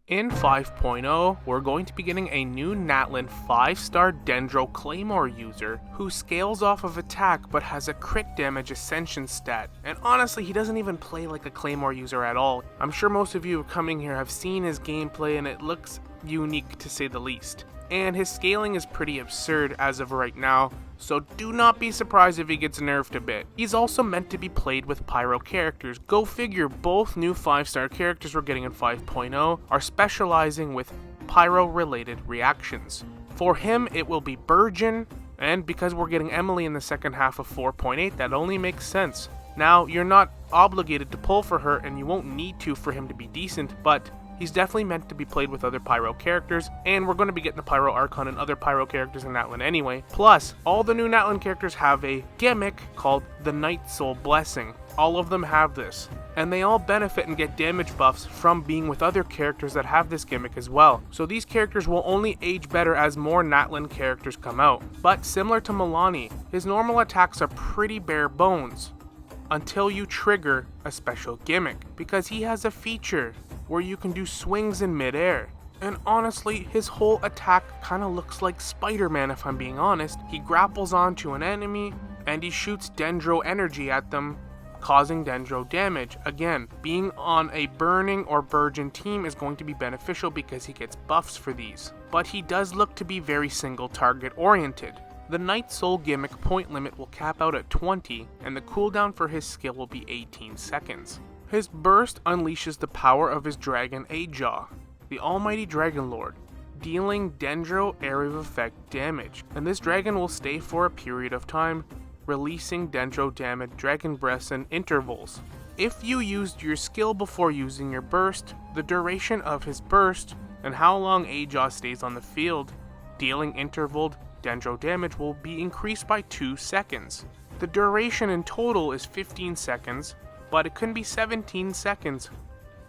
In 5.0, we're going to be getting a new Natlan 5-star Dendro Claymore user who scales off of attack but has a crit damage ascension stat. And honestly, he doesn't even play like a Claymore user at all. I'm sure most of you coming here have seen his gameplay and it looks unique to say the least. And his scaling is pretty absurd as of right now, so do not be surprised if he gets nerfed a bit. He's also meant to be played with Pyro characters. Go figure, both new 5-star characters we're getting in 5.0 are specializing with Pyro related reactions. For him it will be Burgeon, and because we're getting Emily in the second half of 4.8, that only makes sense. Now, you're not obligated to pull for her and you won't need to for him to be decent, but he's definitely meant to be played with other Pyro characters, and we're going to be getting the Pyro Archon and other Pyro characters in Natlan anyway. Plus, all the new Natlan characters have a gimmick called the Night Soul Blessing. All of them have this, and they all benefit and get damage buffs from being with other characters that have this gimmick as well. So these characters will only age better as more Natlan characters come out. But similar to Milani, his normal attacks are pretty bare bones until you trigger a special gimmick, because he has a feature where you can do swings in midair. And honestly, his whole attack kinda looks like Spider-Man if I'm being honest. He grapples onto an enemy and he shoots Dendro energy at them, causing Dendro damage. Again, being on a Burning or Burgeon team is going to be beneficial because he gets buffs for these. But he does look to be very single target oriented. The Night Soul gimmick point limit will cap out at 20, and the cooldown for his skill will be 18 seconds. His burst unleashes the power of his dragon Ajaw, the almighty Dragon Lord, dealing Dendro area of effect damage, and this dragon will stay for a period of time, releasing Dendro damage dragon breaths in intervals. If you used your skill before using your burst, the duration of his burst and how long Ajaw stays on the field, dealing intervaled Dendro damage will be increased by 2 seconds. The duration in total is 15 seconds, but it can be 17 seconds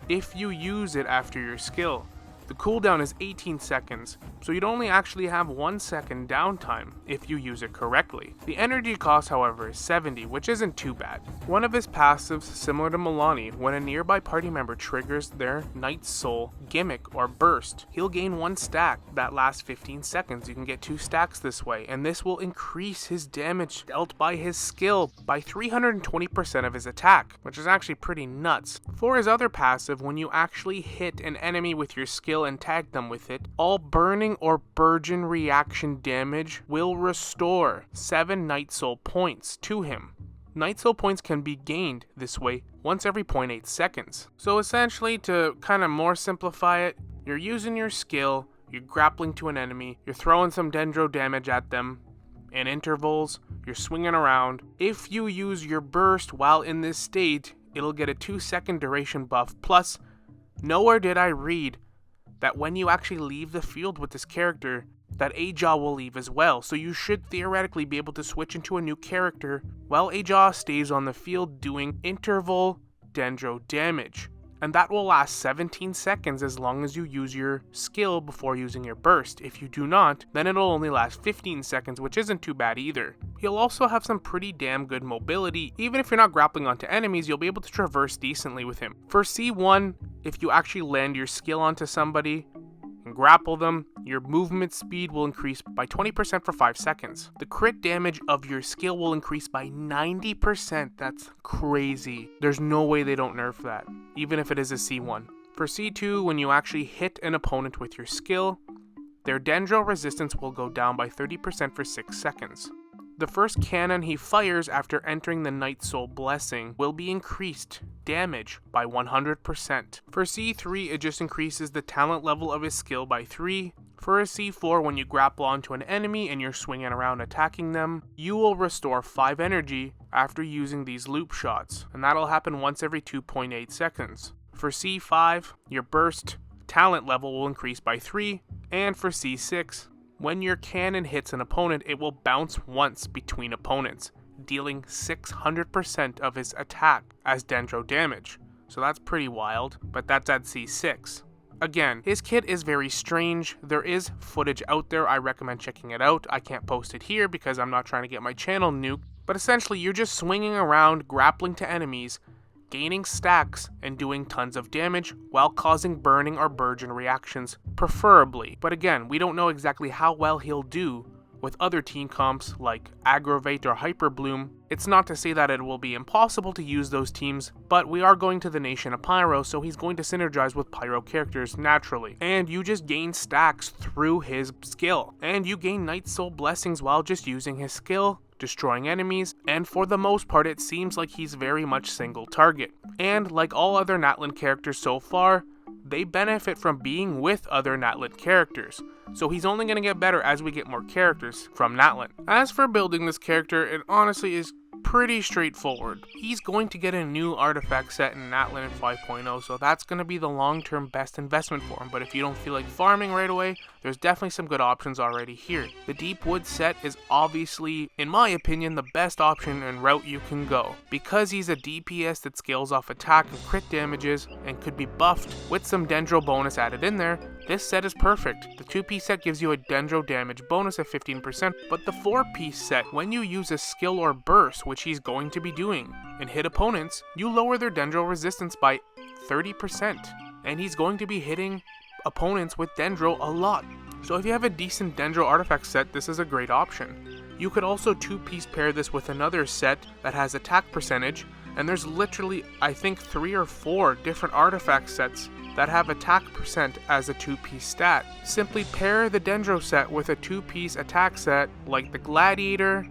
if you use it after your skill. The cooldown is 18 seconds, so you'd only actually have 1 second downtime if you use it correctly. The energy cost, however, is 70, which isn't too bad. One of his passives, similar to Milani, when a nearby party member triggers their Night Soul gimmick or burst, he'll gain 1 stack that lasts 15 seconds. You can get 2 stacks this way, and this will increase his damage dealt by his skill by 320% of his attack, which is actually pretty nuts. For his other passive, when you actually hit an enemy with your skill and tag them with it, all Burning or Burgeon reaction damage will restore 7 Night Soul points to him. Night Soul points can be gained this way once every 0.8 seconds. So essentially, to kind of more simplify it, you're using your skill, you're grappling to an enemy, you're throwing some Dendro damage at them in intervals, you're swinging around. If you use your burst while in this state, it'll get a 2-second duration buff. Plus, nowhere did I read that when you actually leave the field with this character, that Ajaw will leave as well, so you should theoretically be able to switch into a new character while Ajaw stays on the field doing interval Dendro damage. And that will last 17 seconds as long as you use your skill before using your burst. If you do not, then it'll only last 15 seconds, which isn't too bad either. He'll also have some pretty damn good mobility. Even if you're not grappling onto enemies, you'll be able to traverse decently with him. For C1, if you actually land your skill onto somebody and grapple them, your movement speed will increase by 20% for 5 seconds. The crit damage of your skill will increase by 90%. That's crazy. There's no way they don't nerf that, even if it is a C1. For C2, when you actually hit an opponent with your skill, their Dendro resistance will go down by 30% for 6 seconds. The first cannon he fires after entering the Night Soul Blessing will be increased damage by 100%. For C3, it just increases the talent level of his skill by 3. For a C4, when you grapple onto an enemy and you're swinging around attacking them, you will restore 5 energy after using these loop shots, and that'll happen once every 2.8 seconds. For C5, your burst talent level will increase by 3, and for C6, when your cannon hits an opponent, it will bounce once between opponents, dealing 600% of his attack as Dendro damage. So that's pretty wild, but that's at C6. Again, his kit is very strange. There is footage out there. I recommend checking it out. I can't post it here because I'm not trying to get my channel nuked. But essentially, you're just swinging around, grappling to enemies, gaining stacks and doing tons of damage while causing burning or burgeon reactions, preferably. But again, we don't know exactly how well he'll do with other team comps like Aggravate or Hyper Bloom. It's not to say that it will be impossible to use those teams, but we are going to the Nation of Pyro, so he's going to synergize with Pyro characters naturally. And you just gain stacks through his skill. And you gain Night Soul Blessings while just using his skill, destroying enemies, and for the most part it seems like he's very much single target. And like all other Natlan characters so far, they benefit from being with other Natlan characters, so he's only going to get better as we get more characters from Natlan. As for building this character, it honestly is pretty straightforward. He's going to get a new artifact set in Natlan in 5.0, so that's going to be the long-term best investment for him, but if you don't feel like farming right away, there's definitely some good options already here. The Deep Wood set is obviously, in my opinion, the best option and route you can go. Because he's a DPS that scales off attack and crit damages and could be buffed with some Dendro bonus added in there, this set is perfect. The 2-piece set gives you a Dendro damage bonus of 15%, but the 4-piece set, when you use a skill or burst, which he's going to be doing, and hit opponents, you lower their Dendro resistance by 30%, and he's going to be hitting opponents with Dendro a lot. So if you have a decent Dendro artifact set, this is a great option. You could also 2-piece pair this with another set that has attack percentage, and there's literally, I think, 3 or 4 different artifact sets that have attack percent as a 2-piece stat. Simply pair the Dendro set with a 2-piece attack set like the Gladiator,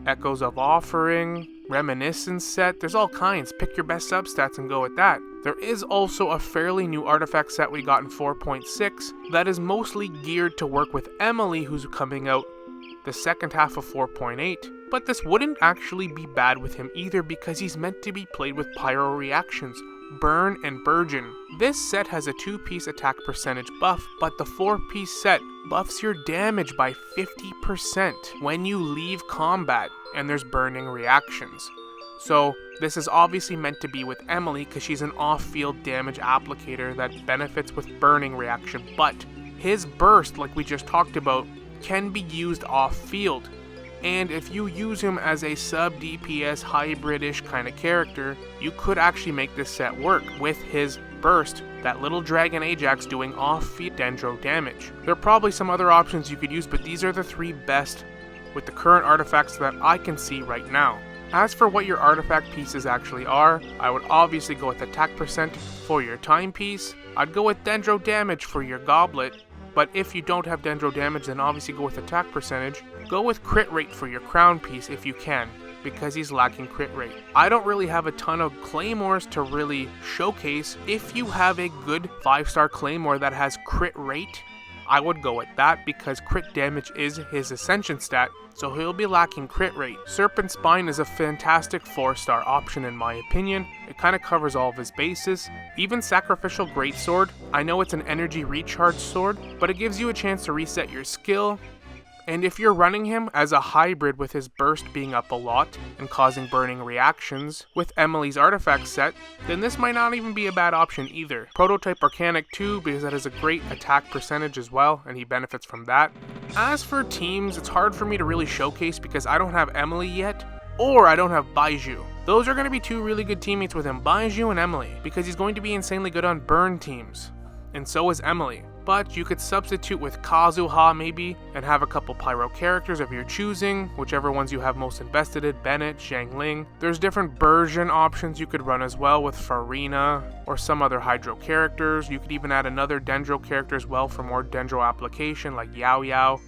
Echoes of Offering, Reminiscence set. There's all kinds. Pick your best substats and go with that. There is also a fairly new artifact set we got in 4.6 that is mostly geared to work with Emily, who's coming out the second half of 4.8. But this wouldn't actually be bad with him either because he's meant to be played with Pyro reactions, Burn and Burgeon. This set has a 2-piece attack percentage buff, but the 4-piece set buffs your damage by 50% when you leave combat and there's burning reactions. So this is obviously meant to be with Emily because she's an off-field damage applicator that benefits with burning reaction, but his burst, like we just talked about, can be used off-field. And if you use him as a sub-DPS hybridish kind of character, you could actually make this set work with his burst, that little dragon Ajax doing off-field Dendro damage. There are probably some other options you could use, but these are the 3 best with the current artifacts that I can see right now. As for what your artifact pieces actually are, I would obviously go with attack percent for your timepiece. I'd go with Dendro damage for your goblet, but if you don't have Dendro damage, then obviously go with attack percentage. Go with crit rate for your crown piece if you can, because he's lacking crit rate. I don't really have a ton of claymores to really showcase. If you have a good 5-star claymore that has crit rate, I would go with that because crit damage is his ascension stat, so he'll be lacking crit rate. Serpent Spine is a fantastic 4-star option in my opinion. It kind of covers all of his bases. Even Sacrificial Greatsword, I know it's an energy recharge sword, but it gives you a chance to reset your skill. And if you're running him as a hybrid with his burst being up a lot and causing burning reactions with Emily's artifact set, then this might not even be a bad option either. Prototype Arcanic too, because that has a great attack percentage as well, and he benefits from that. As for teams, it's hard for me to really showcase because I don't have Emily yet, or I don't have Baiju. Those are going to be 2 really good teammates with him, Baiju and Emily, because he's going to be insanely good on burn teams, and so is Emily. But you could substitute with Kazuha maybe, and have a couple Pyro characters of your choosing, whichever ones you have most invested in, Bennett, Xiangling. There's different version options you could run as well with Farina, or some other Hydro characters. You could even add another Dendro character as well for more Dendro application like Yao Yao,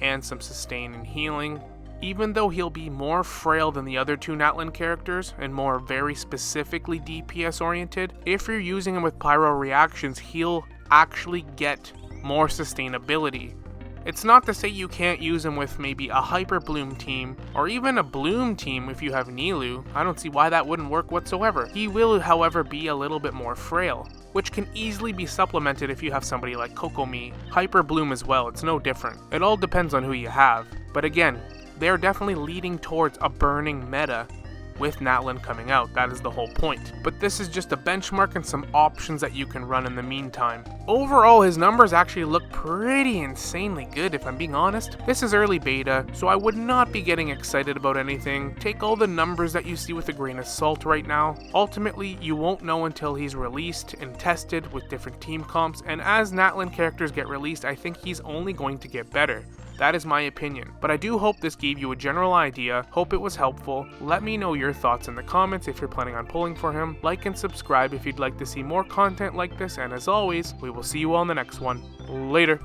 and some sustain and healing. Even though he'll be more frail than the other 2 Natlan characters, and more very specifically DPS oriented, if you're using him with Pyro reactions, he'll actually get more sustainability. It's not to say you can't use him with maybe a Hyper Bloom team, or even a Bloom team if you have Nilou. I don't see why that wouldn't work whatsoever. He will, however, be a little bit more frail, which can easily be supplemented if you have somebody like Kokomi. Hyper Bloom as well, it's no different. It all depends on who you have. But again, they're definitely leading towards a burning meta, with Natlan coming out. That is the whole point. But this is just a benchmark and some options that you can run in the meantime. Overall, his numbers actually look pretty insanely good if I'm being honest. This is early beta, so I would not be getting excited about anything. Take all the numbers that you see with a grain of salt right now. Ultimately, you won't know until he's released and tested with different team comps, and as Natlan characters get released, I think he's only going to get better. That is my opinion, but I do hope this gave you a general idea, hope it was helpful. Let me know your thoughts in the comments if you're planning on pulling for him. Like and subscribe if you'd like to see more content like this, and as always, we will see you all in the next one. Later.